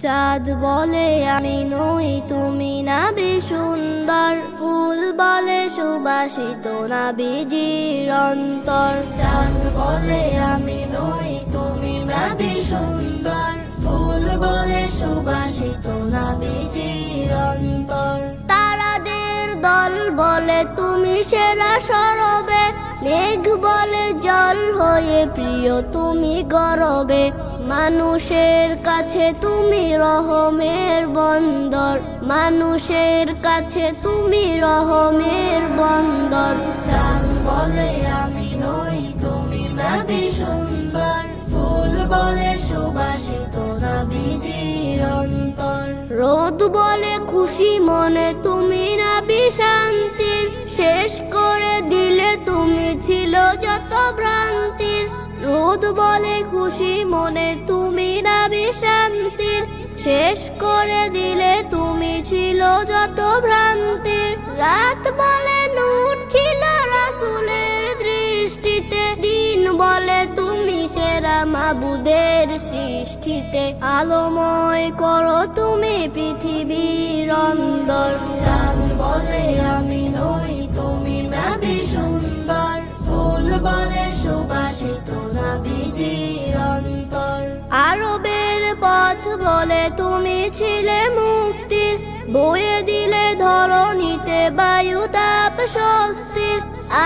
চাঁদ বলে আমি নই তুমি নাবি সুন্দর, ফুল বলে সুবাসিত নাবিজির অন্তর। চাঁদ বলে আমি নই তুমি নাবি সুন্দর, ফুল বলে সুবাসিত নাবিজির অন্তর। তারাদের দল বলে তুমি সেরা সরবে, মেঘ বলে জল হয়ে প্রিয় তুমি গরবে। মানুষের কাছে তুমি রহমের বন্দর, মানুষের কাছে তুমি রহমের বন্দর। চাঁদ বলে আমি নই তুমি নাবি সুন্দর, ফুল বলে সুবাসিত নাবিজির অন্তর। রোদ বলে খুশি মনে তুমি নাবি শান্তির, শেষ করে দিলে তুমি ছিল যত ভ্রান্তির। রোদ বলে খুশি মনে তুমি নাবি শান্তির, শেষ করে দিলে তুমি ছিল যত ভ্রান্তির। রাত বলে নূর ছিল রাসূলের দৃষ্টিতে, দিন বলে তুমি সেরা মাবুদের সৃষ্টিতে। আলোময় করো তুমি পৃথিবীর অন্দর। চাঁদ বলে আমি নই তুমি নাবি সুন্দর, ফুল বলে সুবাসিত নাবিজির অন্তর। আরবের পথ বলে তুমি ছিলে মুক্তির, বয়ে দিলে ধরণীতে বায়ু তাপ স্বস্তির।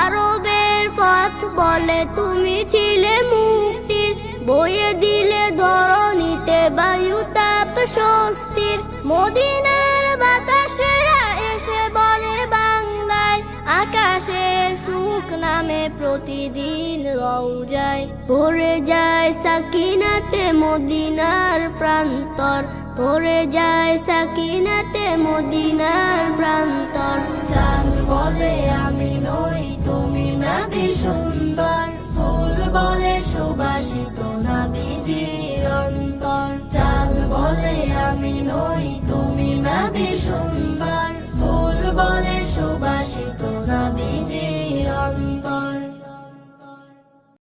আরবের পথ বলে তুমি ছিলে মুক্তির, বয়ে দিলে ধরণীতে বায়ু তাপ স্বস্তির। মদিনার বাতাসেরা এসে বলে বাংলায়, আকাশের সুখ নামে প্রতিদিন রওজায়। ভরে যায় সাকিনাতে মদিনার প্রান্তর, ভরে যায় সাকিনাতে মদিনার প্রান্তর। চাঁদ